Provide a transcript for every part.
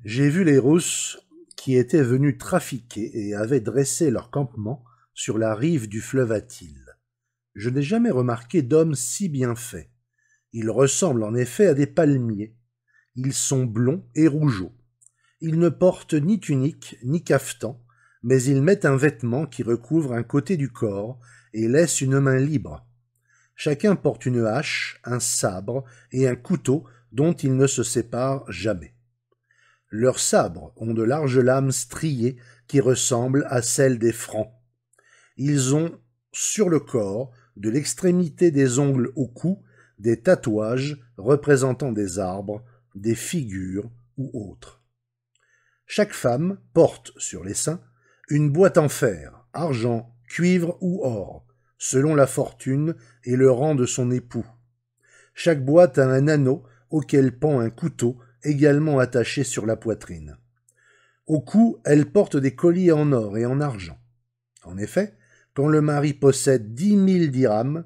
J'ai vu les Rousses qui étaient venus trafiquer et avaient dressé leur campement sur la rive du fleuve Attille. Je n'ai jamais remarqué d'hommes si bien faits. Ils ressemblent en effet à des palmiers. Ils sont blonds et rougeaux. Ils ne portent ni tunique ni cafetan, mais ils mettent un vêtement qui recouvre un côté du corps et laisse une main libre. Chacun porte une hache, un sabre et un couteau dont ils ne se séparent jamais. Leurs sabres ont de larges lames striées qui ressemblent à celles des Francs. Ils ont sur le corps, de l'extrémité des ongles au cou, des tatouages représentant des arbres, des figures ou autres. Chaque femme porte sur les seins une boîte en fer, argent, cuivre ou or, selon la fortune et le rang de son époux. Chaque boîte a un anneau auquel pend un couteau également attaché sur la poitrine. Au cou, elle porte des colliers en or et en argent. En effet, quand le mari possède 10 000 dirhams,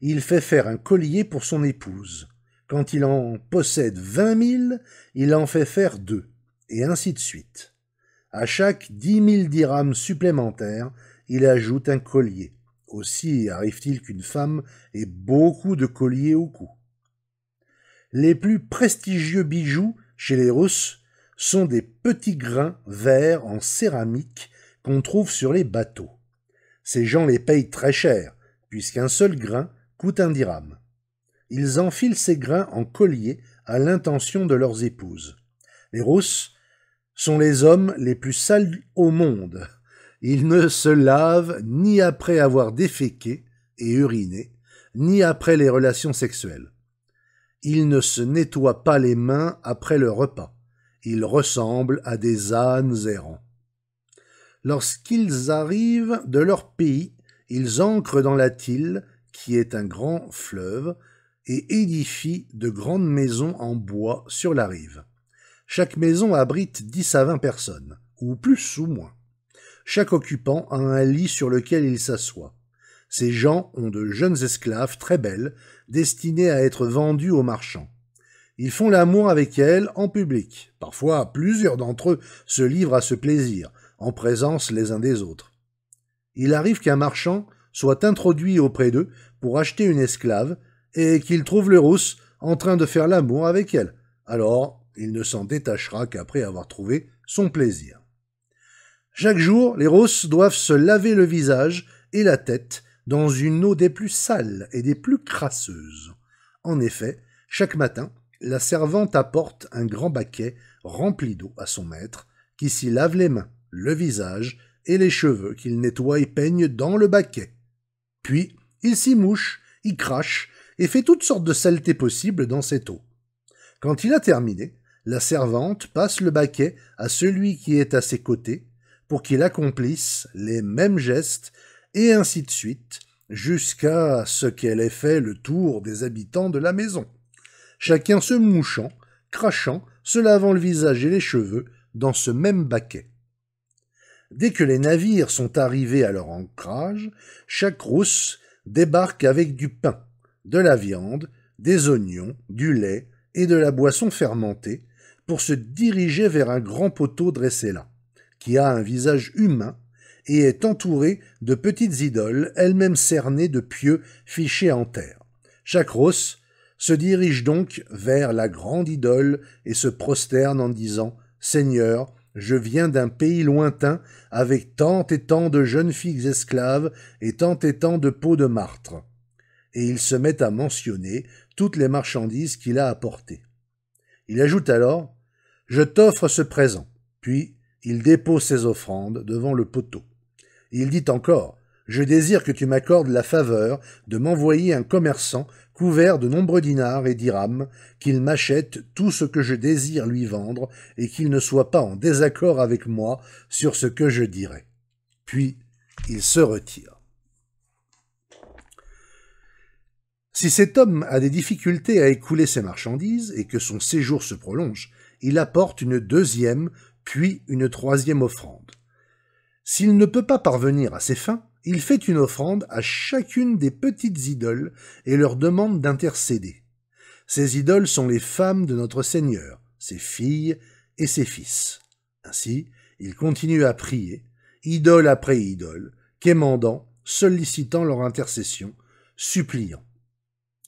il fait faire un collier pour son épouse. Quand il en possède 20 000, il en fait faire 2, et ainsi de suite. À chaque 10 000 dirhams supplémentaires, il ajoute un collier. Aussi arrive-t-il qu'une femme ait beaucoup de colliers au cou. Les plus prestigieux bijoux chez les Russes sont des petits grains verts en céramique qu'on trouve sur les bateaux. Ces gens les payent très cher, puisqu'un seul grain coûte 1 dirham. Ils enfilent ces grains en collier à l'intention de leurs épouses. Les Russes sont les hommes les plus sales au monde. Ils ne se lavent ni après avoir déféqué et uriné, ni après les relations sexuelles. Ils ne se nettoient pas les mains après le repas. Ils ressemblent à des ânes errants. Lorsqu'ils arrivent de leur pays, ils ancrent dans l'Attille, qui est un grand fleuve, et édifient de grandes maisons en bois sur la rive. Chaque maison abrite 10 à 20 personnes, ou plus ou moins. Chaque occupant a un lit sur lequel il s'assoit. Ces gens ont de jeunes esclaves très belles, destinées à être vendues aux marchands. Ils font l'amour avec elles en public. Parfois, plusieurs d'entre eux se livrent à ce plaisir, en présence les uns des autres. Il arrive qu'un marchand soit introduit auprès d'eux pour acheter une esclave et qu'il trouve le Russe en train de faire l'amour avec elle. Alors, il ne s'en détachera qu'après avoir trouvé son plaisir. Chaque jour, les Russes doivent se laver le visage et la tête dans une eau des plus sales et des plus crasseuses. En effet, chaque matin, la servante apporte un grand baquet rempli d'eau à son maître, qui s'y lave les mains, le visage et les cheveux qu'il nettoie et peigne dans le baquet. Puis, il s'y mouche, y crache et fait toutes sortes de saletés possibles dans cette eau. Quand il a terminé, la servante passe le baquet à celui qui est à ses côtés pour qu'il accomplisse les mêmes gestes et ainsi de suite, jusqu'à ce qu'elle ait fait le tour des habitants de la maison, chacun se mouchant, crachant, se lavant le visage et les cheveux dans ce même baquet. Dès que les navires sont arrivés à leur ancrage, chaque Russe débarque avec du pain, de la viande, des oignons, du lait et de la boisson fermentée pour se diriger vers un grand poteau dressé là, qui a un visage humain et est entouré de petites idoles, elles-mêmes cernées de pieux fichés en terre. Chaque Russe se dirige donc vers la grande idole et se prosterne en disant « Seigneur, je viens d'un pays lointain avec tant et tant de jeunes filles esclaves et tant de peaux de martre. » Et il se met à mentionner toutes les marchandises qu'il a apportées. Il ajoute alors « Je t'offre ce présent », puis il dépose ses offrandes devant le poteau. Il dit encore « Je désire que tu m'accordes la faveur de m'envoyer un commerçant couvert de nombreux dinars et dirhams, qu'il m'achète tout ce que je désire lui vendre et qu'il ne soit pas en désaccord avec moi sur ce que je dirai. » Puis il se retire. Si cet homme a des difficultés à écouler ses marchandises et que son séjour se prolonge, il apporte une deuxième, puis une troisième offrande. S'il ne peut pas parvenir à ses fins, il fait une offrande à chacune des petites idoles et leur demande d'intercéder. Ces idoles sont les femmes de notre Seigneur, ses filles et ses fils. Ainsi, il continue à prier, idole après idole, quémandant, sollicitant leur intercession, suppliant.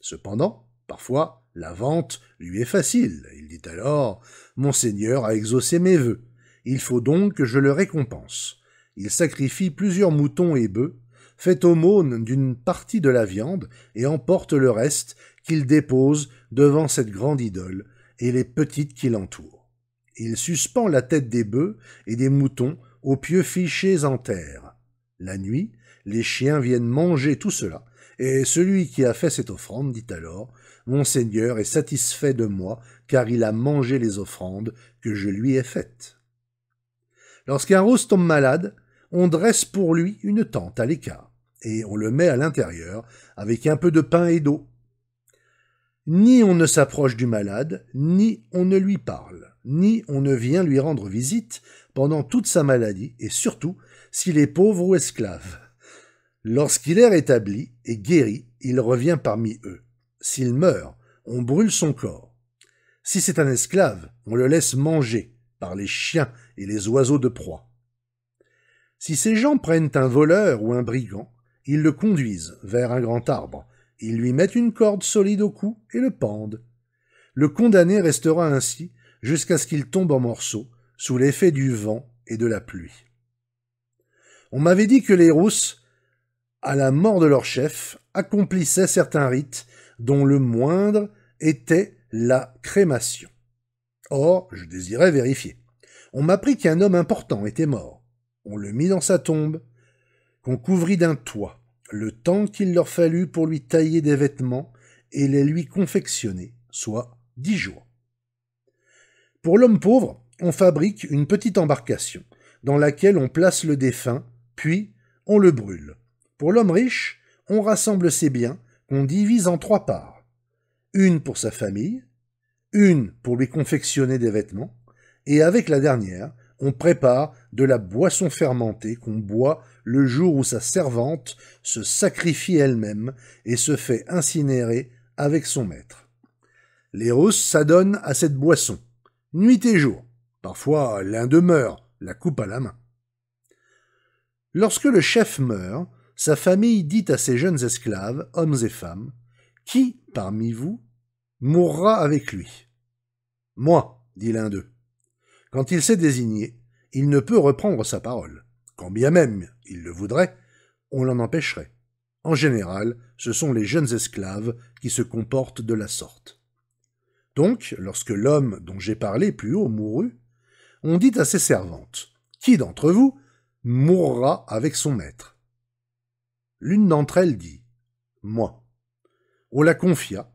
Cependant, parfois, la vente lui est facile. Il dit alors « Mon Seigneur a exaucé mes vœux. Il faut donc que je le récompense. » Il sacrifie plusieurs moutons et bœufs, fait aumône d'une partie de la viande et emporte le reste qu'il dépose devant cette grande idole et les petites qui l'entourent. Il suspend la tête des bœufs et des moutons aux pieux fichés en terre. La nuit, les chiens viennent manger tout cela, et celui qui a fait cette offrande dit alors « Mon Seigneur est satisfait de moi, car il a mangé les offrandes que je lui ai faites. » Lorsqu'un rose tombe malade, on dresse pour lui une tente à l'écart, et on le met à l'intérieur avec un peu de pain et d'eau. Ni on ne s'approche du malade, ni on ne lui parle, ni on ne vient lui rendre visite pendant toute sa maladie, et surtout s'il est pauvre ou esclave. Lorsqu'il est rétabli et guéri, il revient parmi eux. S'il meurt, on brûle son corps. Si c'est un esclave, on le laisse manger par les chiens et les oiseaux de proie. Si ces gens prennent un voleur ou un brigand, ils le conduisent vers un grand arbre. Ils lui mettent une corde solide au cou et le pendent. Le condamné restera ainsi jusqu'à ce qu'il tombe en morceaux, sous l'effet du vent et de la pluie. On m'avait dit que les Rousses, à la mort de leur chef, accomplissaient certains rites dont le moindre était la crémation. Or, je désirais vérifier. On m'apprit qu'un homme important était mort. On le mit dans sa tombe, qu'on couvrit d'un toit, le temps qu'il leur fallut pour lui tailler des vêtements et les lui confectionner, soit 10 jours. Pour l'homme pauvre, on fabrique une petite embarcation dans laquelle on place le défunt, puis on le brûle. Pour l'homme riche, on rassemble ses biens qu'on divise en 3 parts. Une pour sa famille, une pour lui confectionner des vêtements, et avec la dernière, on prépare de la boisson fermentée qu'on boit le jour où sa servante se sacrifie elle-même et se fait incinérer avec son maître. Les Russes s'adonnent à cette boisson, nuit et jour. Parfois, l'un d'eux meurt, la coupe à la main. Lorsque le chef meurt, sa famille dit à ses jeunes esclaves, hommes et femmes, « Qui, parmi vous, mourra avec lui ?»« Moi, dit l'un d'eux. Quand il s'est désigné, il ne peut reprendre sa parole. Quand bien même il le voudrait, on l'en empêcherait. En général, ce sont les jeunes esclaves qui se comportent de la sorte. Donc, lorsque l'homme dont j'ai parlé plus haut mourut, on dit à ses servantes, « Qui d'entre vous mourra avec son maître ?» L'une d'entre elles dit, « Moi. » On la confia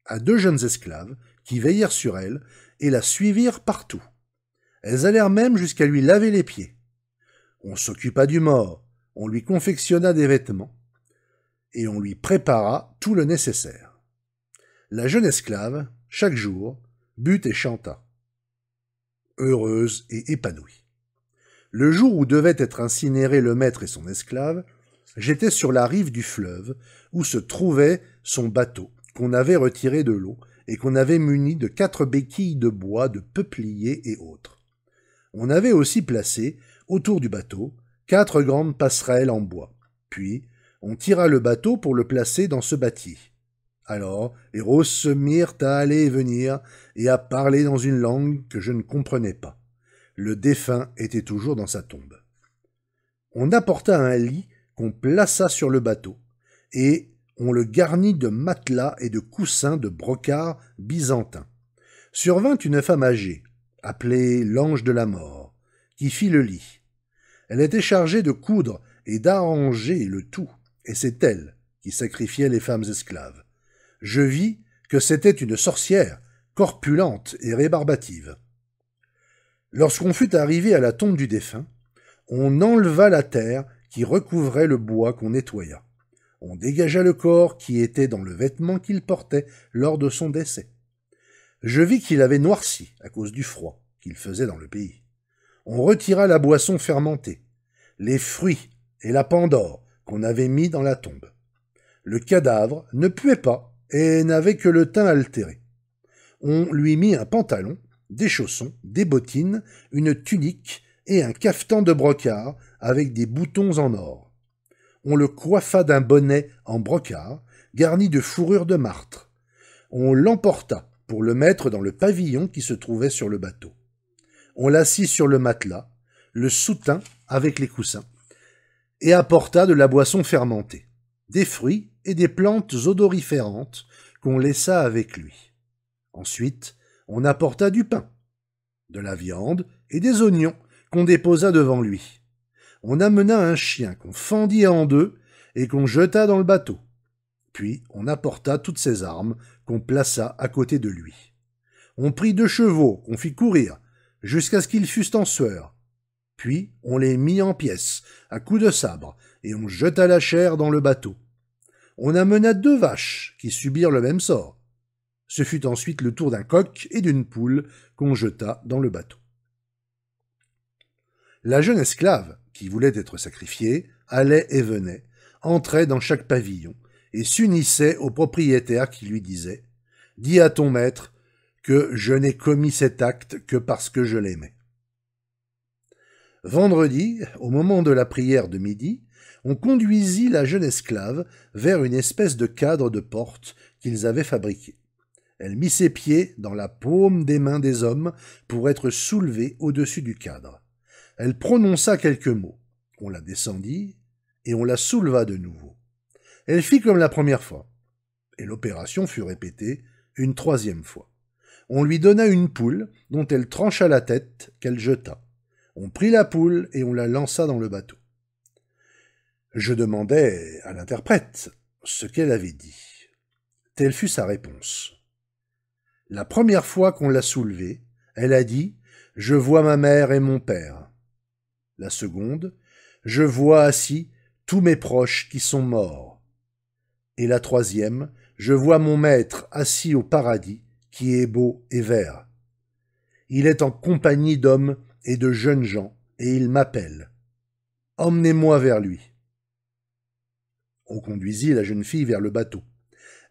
à 2 jeunes esclaves qui veillèrent sur elle et la suivirent partout. Elles allèrent même jusqu'à lui laver les pieds. On s'occupa du mort, on lui confectionna des vêtements, et on lui prépara tout le nécessaire. La jeune esclave, chaque jour, but et chanta, heureuse et épanouie. Le jour où devaient être incinérés le maître et son esclave, j'étais sur la rive du fleuve où se trouvait son bateau qu'on avait retiré de l'eau et qu'on avait muni de 4 béquilles de bois, de peupliers et autres. On avait aussi placé, autour du bateau, 4 grandes passerelles en bois. Puis, on tira le bateau pour le placer dans ce bâti. Alors, les Russes se mirent à aller et venir et à parler dans une langue que je ne comprenais pas. Le défunt était toujours dans sa tombe. On apporta un lit qu'on plaça sur le bateau, et on le garnit de matelas et de coussins de brocart byzantin. Survint une femme âgée, appelée l'ange de la mort, qui fit le lit. Elle était chargée de coudre et d'arranger le tout, et c'est elle qui sacrifiait les femmes esclaves. Je vis que c'était une sorcière, corpulente et rébarbative. Lorsqu'on fut arrivé à la tombe du défunt, on enleva la terre qui recouvrait le bois qu'on nettoya. On dégagea le corps qui était dans le vêtement qu'il portait lors de son décès. Je vis qu'il avait noirci à cause du froid qu'il faisait dans le pays. On retira la boisson fermentée, les fruits et la pandore qu'on avait mis dans la tombe. Le cadavre ne puait pas et n'avait que le teint altéré. On lui mit un pantalon, des chaussons, des bottines, une tunique et un cafetan de brocart avec des boutons en or. On le coiffa d'un bonnet en brocart, garni de fourrure de martre. On l'emporta pour le mettre dans le pavillon qui se trouvait sur le bateau. On l'assit sur le matelas, le soutint avec les coussins, et apporta de la boisson fermentée, des fruits et des plantes odoriférantes qu'on laissa avec lui. Ensuite, on apporta du pain, de la viande et des oignons qu'on déposa devant lui. On amena un chien qu'on fendit en deux et qu'on jeta dans le bateau. Puis on apporta toutes ses armes qu'on plaça à côté de lui. On prit 2 chevaux qu'on fit courir jusqu'à ce qu'ils fussent en sueur. Puis on les mit en pièces à coups de sabre et on jeta la chair dans le bateau. On amena 2 vaches qui subirent le même sort. Ce fut ensuite le tour d'un coq et d'une poule qu'on jeta dans le bateau. La jeune esclave, qui voulait être sacrifiée, allait et venait, entrait dans chaque pavillon, et s'unissait au propriétaire qui lui disait « Dis à ton maître que je n'ai commis cet acte que parce que je l'aimais. » Vendredi, au moment de la prière de midi, on conduisit la jeune esclave vers une espèce de cadre de porte qu'ils avaient fabriqué. Elle mit ses pieds dans la paume des mains des hommes pour être soulevée au-dessus du cadre. Elle prononça quelques mots. On la descendit et on la souleva de nouveau. Elle fit comme la première fois. Et l'opération fut répétée une 3e fois. On lui donna une poule dont elle trancha la tête qu'elle jeta. On prit la poule et on la lança dans le bateau. Je demandai à l'interprète ce qu'elle avait dit. Telle fut sa réponse. La première fois qu'on l'a soulevée, elle a dit « Je vois ma mère et mon père ». La seconde « Je vois assis tous mes proches qui sont morts ». Et la 3e « Je vois mon maître assis au paradis qui est beau et vert. Il est en compagnie d'hommes et de jeunes gens et il m'appelle. Emmenez-moi vers lui. » On conduisit la jeune fille vers le bateau.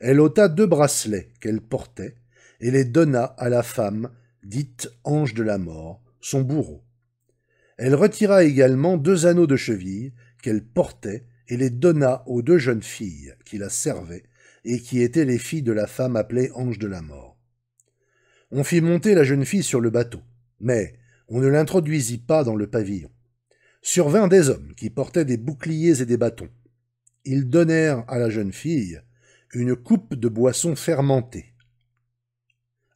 Elle ôta 2 bracelets qu'elle portait et les donna à la femme dite ange de la mort, son bourreau. Elle retira également 2 anneaux de cheville qu'elle portait et les donna aux 2 jeunes filles qui la servaient et qui étaient les filles de la femme appelée ange de la mort. On fit monter la jeune fille sur le bateau, mais on ne l'introduisit pas dans le pavillon. Survinrent des hommes qui portaient des boucliers et des bâtons. Ils donnèrent à la jeune fille une coupe de boisson fermentée.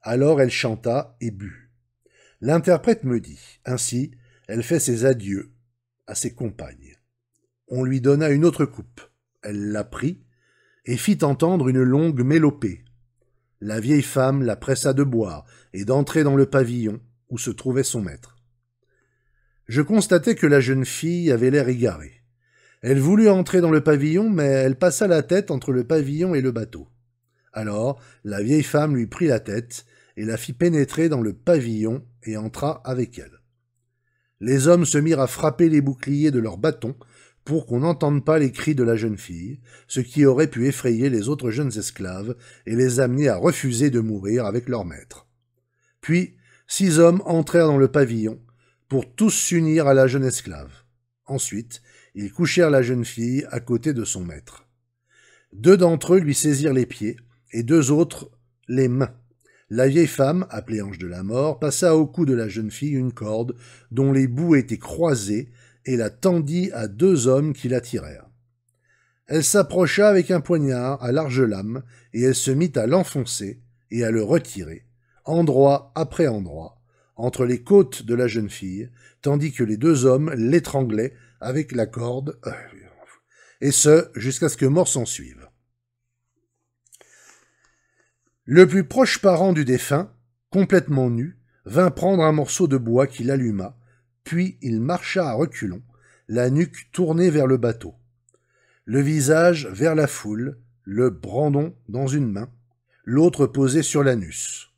Alors elle chanta et but. L'interprète me dit, ainsi, elle fait ses adieux à ses compagnes. On lui donna une autre coupe. Elle la prit et fit entendre une longue mélopée. La vieille femme la pressa de boire et d'entrer dans le pavillon où se trouvait son maître. Je constatai que la jeune fille avait l'air égarée. Elle voulut entrer dans le pavillon, mais elle passa la tête entre le pavillon et le bateau. Alors, la vieille femme lui prit la tête et la fit pénétrer dans le pavillon et entra avec elle. Les hommes se mirent à frapper les boucliers de leurs bâtons pour qu'on n'entende pas les cris de la jeune fille, ce qui aurait pu effrayer les autres jeunes esclaves et les amener à refuser de mourir avec leur maître. Puis, 6 hommes entrèrent dans le pavillon pour tous s'unir à la jeune esclave. Ensuite, ils couchèrent la jeune fille à côté de son maître. 2 d'entre eux lui saisirent les pieds et 2 autres les mains. La vieille femme, appelée ange de la mort, passa au cou de la jeune fille une corde dont les bouts étaient croisés et la tendit à 2 hommes qui la tirèrent. Elle s'approcha avec un poignard à large lame et elle se mit à l'enfoncer et à le retirer, endroit après endroit, entre les côtes de la jeune fille, tandis que les 2 hommes l'étranglaient avec la corde, et ce, jusqu'à ce que mort s'en suive. Le plus proche parent du défunt, complètement nu, vint prendre un morceau de bois qu'il alluma, puis il marcha à reculons, la nuque tournée vers le bateau, le visage vers la foule, le brandon dans une main, l'autre posé sur l'anus.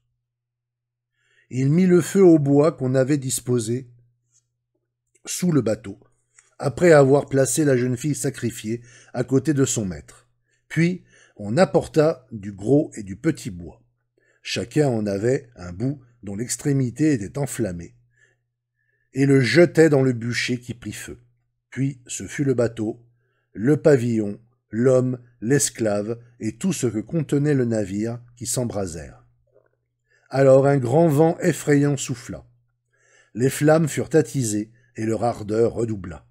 Il mit le feu au bois qu'on avait disposé sous le bateau, après avoir placé la jeune fille sacrifiée à côté de son maître. Puis on apporta du gros et du petit bois. Chacun en avait un bout dont l'extrémité était enflammée, et le jetait dans le bûcher qui prit feu. Puis ce fut le bateau, le pavillon, l'homme, l'esclave et tout ce que contenait le navire qui s'embrasèrent. Alors un grand vent effrayant souffla. Les flammes furent attisées et leur ardeur redoubla.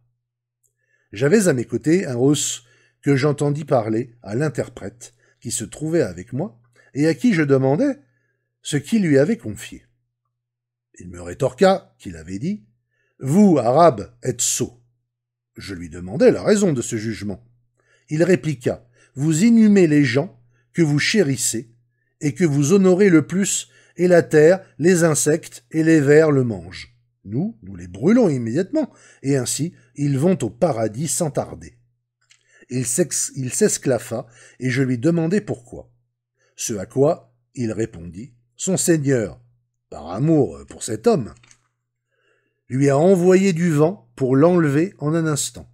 J'avais à mes côtés un Russe que j'entendis parler à l'interprète qui se trouvait avec moi et à qui je demandai ce qu'il lui avait confié. Il me rétorqua qu'il avait dit « Vous, Arabes, êtes sots ». Je lui demandai la raison de ce jugement. Il répliqua « Vous inhumez les gens que vous chérissez et que vous honorez le plus, et la terre, les insectes et les vers le mangent. Nous les brûlons immédiatement, et ainsi ils vont au paradis sans tarder. » Il s'esclaffa, et je lui demandai pourquoi. Ce à quoi il répondit « Son Seigneur, par amour pour cet homme, lui a envoyé du vent pour l'enlever en un instant. »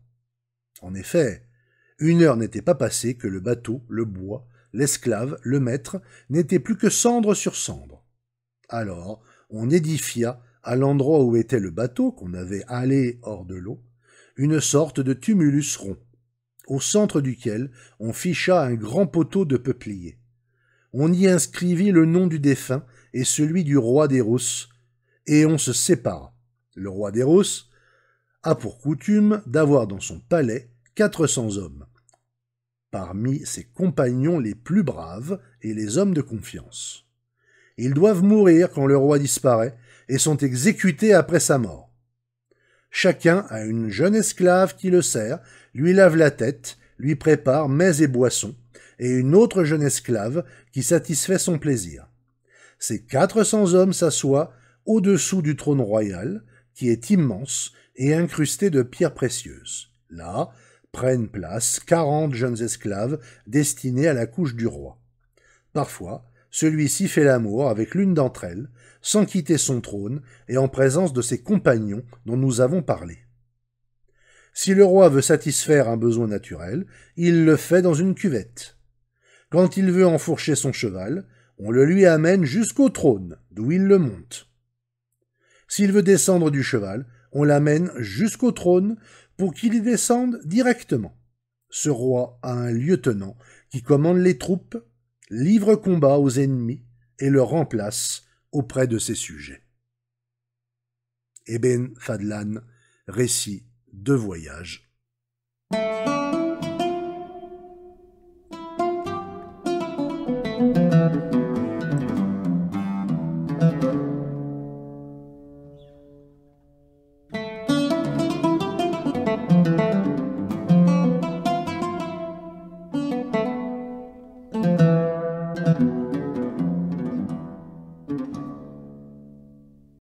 En effet, 1 heure n'était pas passée que le bateau, le bois, l'esclave, le maître, n'étaient plus que cendre sur cendre. Alors, on édifia, à l'endroit où était le bateau qu'on avait halé hors de l'eau, une sorte de tumulus rond, au centre duquel on ficha un grand poteau de peuplier. On y inscrivit le nom du défunt et celui du roi des Rousses, et on se sépara. Le roi des Rousses a pour coutume d'avoir dans son palais 400 hommes, parmi ses compagnons les plus braves et les hommes de confiance. Ils doivent mourir quand le roi disparaît et sont exécutés après sa mort. Chacun a une jeune esclave qui le sert, lui lave la tête, lui prépare mets et boissons, et une autre jeune esclave qui satisfait son plaisir. Ces 400 hommes s'assoient au-dessous du trône royal, qui est immense et incrusté de pierres précieuses. Là prennent place 40 jeunes esclaves destinés à la couche du roi. Parfois, celui-ci fait l'amour avec l'une d'entre elles, sans quitter son trône et en présence de ses compagnons dont nous avons parlé. Si le roi veut satisfaire un besoin naturel, il le fait dans une cuvette. Quand il veut enfourcher son cheval, on le lui amène jusqu'au trône, d'où il le monte. S'il veut descendre du cheval, on l'amène jusqu'au trône pour qu'il y descende directement. Ce roi a un lieutenant qui commande les troupes, livre combat aux ennemis et le remplace auprès de ses sujets. Ebn Fadlan, récit de voyage.